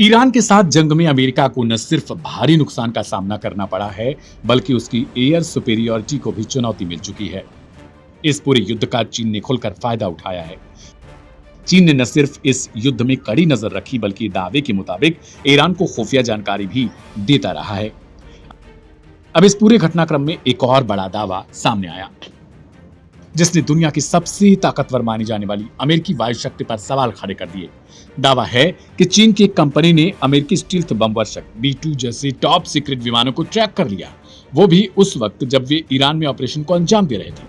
Iran के साथ जंग में अमेरिका को न सिर्फ भारी नुकसान का सामना करना पड़ा है, बल्कि उसकी एयर सुपेरियरिटी को भी चुनौती मिल चुकी है। इस पूरे युद्ध का चीन ने खुलकर फायदा उठाया है। चीन ने न सिर्फ इस युद्ध में कड़ी नजर रखी, बल्कि दावे के मुताबिक ईरान को खुफिया जानकारी भी देता रहा है। अब इस पूरे घटनाक्रम में एक और बड़ा दावा सामने आया, जिसने दुनिया की सबसे ताकतवर मानी जाने वाली अमेरिकी वायु शक्ति पर सवाल खड़े कर दिए। दावा है कि चीन की एक कंपनी ने अमेरिकी स्टील्थ बम वर्षक B-2 जैसे टॉप सीक्रेट विमानों को ट्रैक कर लिया, वो भी उस वक्त जब वे ईरान में ऑपरेशन को अंजाम दे रहे थे।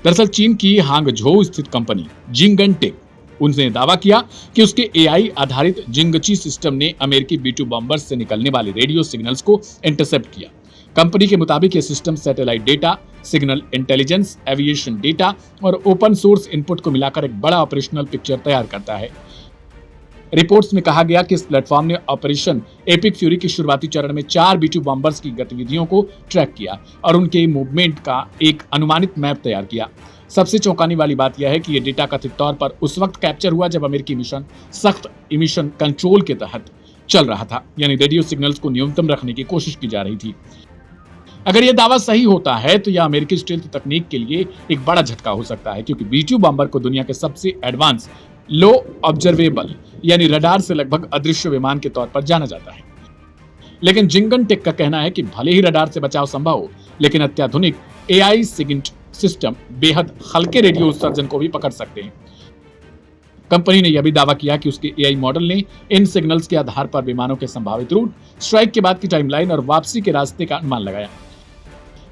दरअसल चीन की हांगझोउ स्थित कंपनी जिंगन टेक, उनने दावा किया कि उसके AI आधारित जिंगची सिस्टम ने अमेरिकी B-2 बॉम्बर्स से निकलने वाले रेडियो सिग्नल्स को इंटरसेप्ट किया। कंपनी के मुताबिक यह system satellite data, signal intelligence, aviation data और ओपन सोर्स इनपुट को मिलाकर एक बड़ा ऑपरेशनल पिक्चर तैयार करता है। रिपोर्ट्स में कहा गया कि इस प्लेटफॉर्म ने ऑपरेशन एपिक फ्यूरी के शुरुआती चरण में 4 B-2 बॉम्बर्स की गतिविधियों को ट्रैक किया और उनके मूवमेंट का एक अनुमानित मैप तैयार किया। सबसे चौंकाने वाली बात यह है कि यह डेटा कथित तौर पर उस वक्त कैप्चर हुआ जब अमेरिकी मिशन सख्त इमिशन कंट्रोल के तहत चल रहा था, यानी रेडियो सिग्नल्स को न्यूनतम रखने की कोशिश की जा रही थी। अगर यह दावा सही होता है तो यह अमेरिकी स्टील्थ तकनीक के लिए एक बड़ा झटका हो सकता है, क्योंकि B-2 बॉम्बर को दुनिया के सबसे एडवांस लो ऑब्जर्वेबल यानी रडार से लगभग अदृश्य विमान के तौर पर जाना जाता है। लेकिन जिंगन टेक का कहना है कि भले ही रडार से बचाव संभव हो, लेकिन अत्याधुनिक AI सिग्नल सिस्टम बेहद हल्के रेडियो उत्सर्जन को भी पकड़ सकते हैं। कंपनी ने यह भी दावा किया कि उसके AI मॉडल ने इन सिग्नल्स के आधार पर विमानों के संभावित रूट, स्ट्राइक के बाद की टाइमलाइन और वापसी के रास्ते का अनुमान लगाया।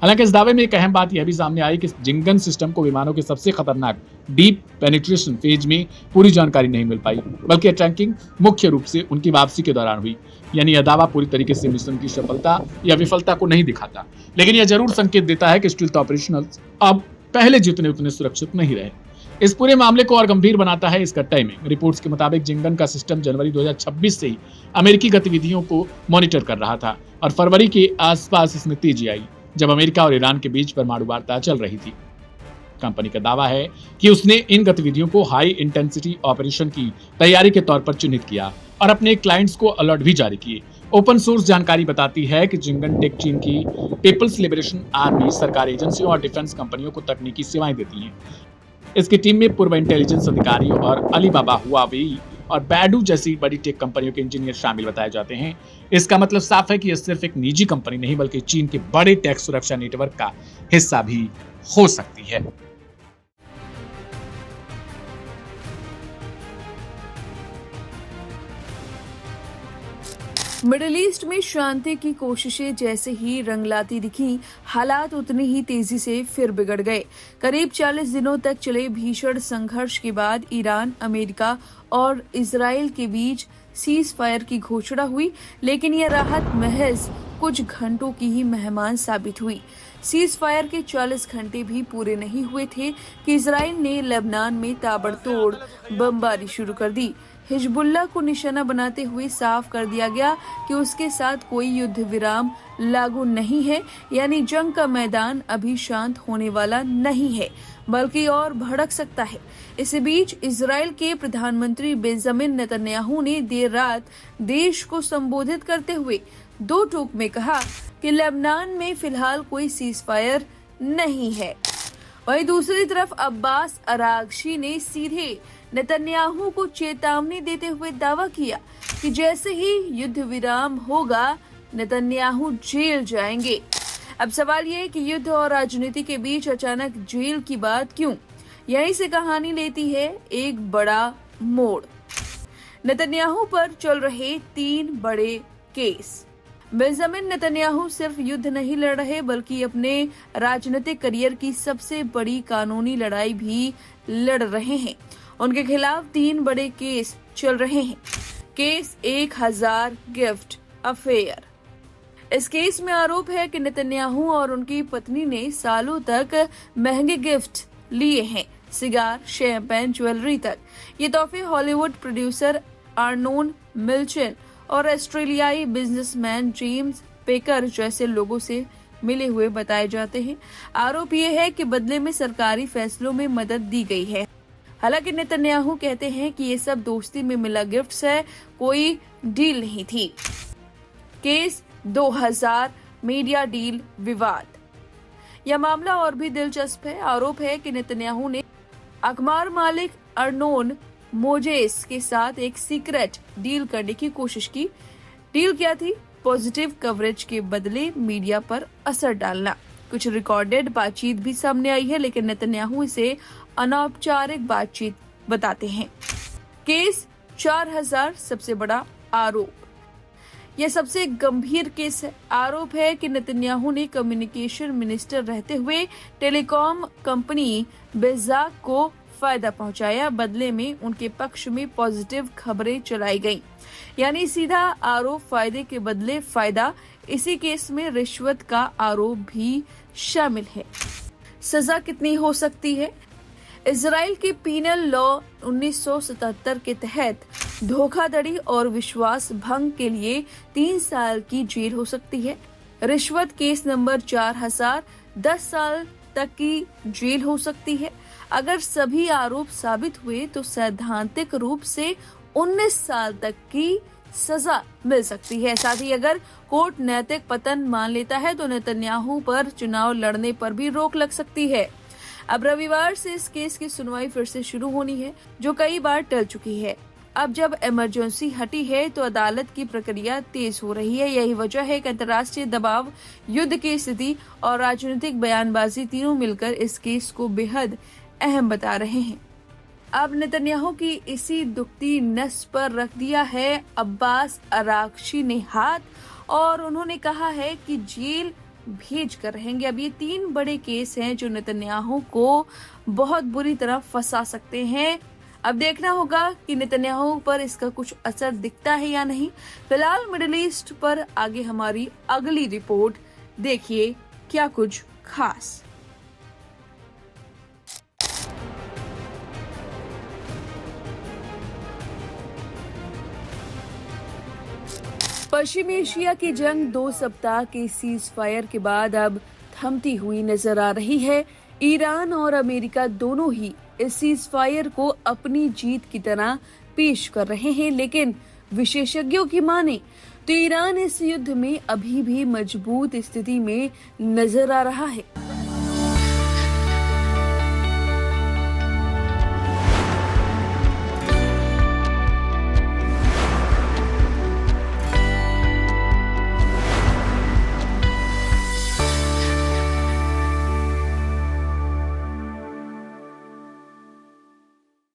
हालांकि इस दावे में एक अहम बात यह भी सामने आई कि जिंगन सिस्टम को विमानों के सबसे खतरनाक डीप पेनिट्रेशन फेज में पूरी जानकारी नहीं मिल पाई, बल्कि ट्रैकिंग मुख्य रूप से उनकी वापसी के दौरान हुई। यानी यह दावा पूरी तरीके से मिशन की सफलता या विफलता को नहीं दिखाता, लेकिन यह जरूर संकेत देता है कि स्टील्थ ऑपरेशनल्स अब पहले जितने उतने सुरक्षित नहीं रहे। इस पूरे मामले को और गंभीर बनाता है इसका टाइमिंग। रिपोर्ट्स के मुताबिक जिंगन का सिस्टम जनवरी 2026 से ही अमेरिकी गतिविधियों को मॉनिटर कर रहा था और फरवरी के आसपास इसमें तेजी आई, जब अमेरिका और ईरान के बीच परमाणु वार्ता चल रही थी। कंपनी का दावा है कि उसने इन गतिविधियों को हाई इंटेंसिटी ऑपरेशन की तैयारी के तौर पर चिन्हित किया और अपने क्लाइंट्स को अलर्ट भी जारी किए। ओपन सोर्स जानकारी बताती है कि जिंगन टेक चीन की पीपल्स लिबरेशन आर्मी, सरकारी एजेंसियों और डिफेंस कंपनियों को तकनीकी सेवाएं देती हैं। इसकी टीम में पूर्व इंटेलिजेंस अधिकारियों और अलीबाबा, हुआवेई और बैडू जैसी बड़ी टेक कंपनियों के इंजीनियर शामिल बताए जाते हैं। इसका मतलब साफ है कि यह सिर्फ एक निजी कंपनी नहीं, बल्कि चीन के बड़े टेक सुरक्षा नेटवर्क का हिस्सा भी हो सकती है। मिडिल ईस्ट में शांति की कोशिशें जैसे ही रंग लाती दिखी, हालात उतनी ही तेजी से फिर बिगड़ गए। करीब 40 दिनों तक चले भीषण संघर्ष के बाद ईरान, अमेरिका और इजराइल के बीच सीज फायर की घोषणा हुई, लेकिन यह राहत महज कुछ घंटों की ही मेहमान साबित हुई। सीज फायर के 40 घंटे भी पूरे नहीं हुए थे कि इजराइल ने लेबनान में ताबड़तोड़ बमबारी शुरू कर दी। हिजबुल्लाह को निशाना बनाते हुए साफ कर दिया गया कि उसके साथ कोई युद्ध विराम लागू नहीं है, यानी जंग का मैदान अभी शांत होने वाला नहीं है, बल्कि और भड़क सकता है। इसी बीच इजराइल के प्रधानमंत्री बेंजामिन नेतन्याहू ने देर रात देश को संबोधित करते हुए 2 टूक में कहा कि लेबनान में फिलहाल कोई सीज फायर नहीं है। वहीं दूसरी तरफ अब्बास अरागची ने सीधे नेतन्याहू को चेतावनी देते हुए दावा किया कि जैसे ही युद्ध विराम होगा, नेतन्याहू जेल जाएंगे। अब सवाल ये है कि युद्ध और राजनीति के बीच अचानक जेल की बात क्यों? यहीं से कहानी लेती है एक बड़ा मोड़। नेतन्याहू पर चल रहे 3 बड़े केस। बेंजामिन नेतन्याहू सिर्फ युद्ध नहीं लड़ रहे, बल्कि अपने राजनीतिक करियर की सबसे बड़ी कानूनी लड़ाई भी लड़ रहे हैं। उनके खिलाफ 3 बड़े केस चल रहे हैं। Case 1000 gift affair. इस केस में आरोप है कि नेतन्याहू और उनकी पत्नी ने सालों तक महंगे गिफ्ट लिए हैं, सिगार, शैंपेन, ज्वेलरी तक। ये तोहफे हॉलीवुड प्रोड्यूसर आर्नोन मिल्चन और ऑस्ट्रेलियाई बिजनेसमैन जेम्स पेकर जैसे लोगों से मिले हुए बताए जाते हैं। आरोप ये है कि बदले में सरकारी फैसलों में मदद दी गई है। हालांकि नेतन्याहू कहते हैं कि ये सब दोस्ती में मिला गिफ्ट्स है, कोई डील नहीं थी। केस 2000 मीडिया डील विवाद। यह मामला और भी दिलचस्प है। आरोप है कि नेतन्याहू ने अखबार मालिक अर्नोन मोजेस के साथ एक सीक्रेट डील करने की कोशिश की। डील क्या थी? पॉजिटिव कवरेज के बदले मीडिया पर असर डालना। कुछ रिकॉर्डेड बातचीत भी सामने आई है, लेकिन नेतन्याहू इसे अनौपचारिक बातचीत बताते हैं। केस 4000 सबसे बड़ा आरोप। यह सबसे गंभीर केस है। आरोप है कि नेतन्याहू ने कम्युनिकेशन मिनिस्टर रहते हुए टेलीकॉम कंपनी बेजाक को फायदा पहुंचाया। बदले में उनके पक्ष में पॉजिटिव खबरें चलाई गईं। यानी सीधा आरोप, फायदे के बदले फायदा। इसी केस में रिश्वत का आरोप भी शामिल है। सजा कितनी हो सकती है? इजराइल की पीनल लॉ 1977 के तहत धोखाधड़ी और विश्वास भंग के लिए 3 साल की जेल हो सकती है। रिश्वत केस नंबर 4000 10 साल तक की जेल हो सकती है। अगर सभी आरोप साबित हुए तो सैद्धांतिक रूप से 19 साल तक की सजा मिल सकती है। साथ ही अगर कोर्ट नैतिक पतन मान लेता है तो नेतन्याहू पर चुनाव लड़ने पर भी रोक लग सकती है। अब रविवार से इस केस की सुनवाई फिर से शुरू होनी है, जो कई बार टल चुकी है। अब जब इमरजेंसी हटी है तो अदालत की प्रक्रिया तेज हो रही है। यही वजह है कि अंतर्राष्ट्रीय दबाव, युद्ध की स्थिति और राजनीतिक बयानबाजी तीनों मिलकर इस केस को बेहद अहम बता रहे हैं। अब नेतन्याहू की इसी दुखती नस पर रख दिया है अब्बास अरागची ने हाथ, और उन्होंने कहा है कि जेल भेज कर रहेंगे। अब ये 3 बड़े केस हैं जो नेतन्याहू को बहुत बुरी तरह फंसा सकते हैं। अब देखना होगा कि नेतन्याहू पर इसका कुछ असर दिखता है या नहीं। फिलहाल मिडिल ईस्ट पर आगे हमारी अगली रिपोर्ट देखिए क्या कुछ खास। पश्चिमी एशिया की जंग 2 सप्ताह के सीज फायर के बाद अब थमती हुई नजर आ रही है। ईरान और अमेरिका दोनों ही इस सीज फायर को अपनी जीत की तरह पेश कर रहे हैं, लेकिन विशेषज्ञों की माने तो ईरान इस युद्ध में अभी भी मजबूत स्थिति में नजर आ रहा है।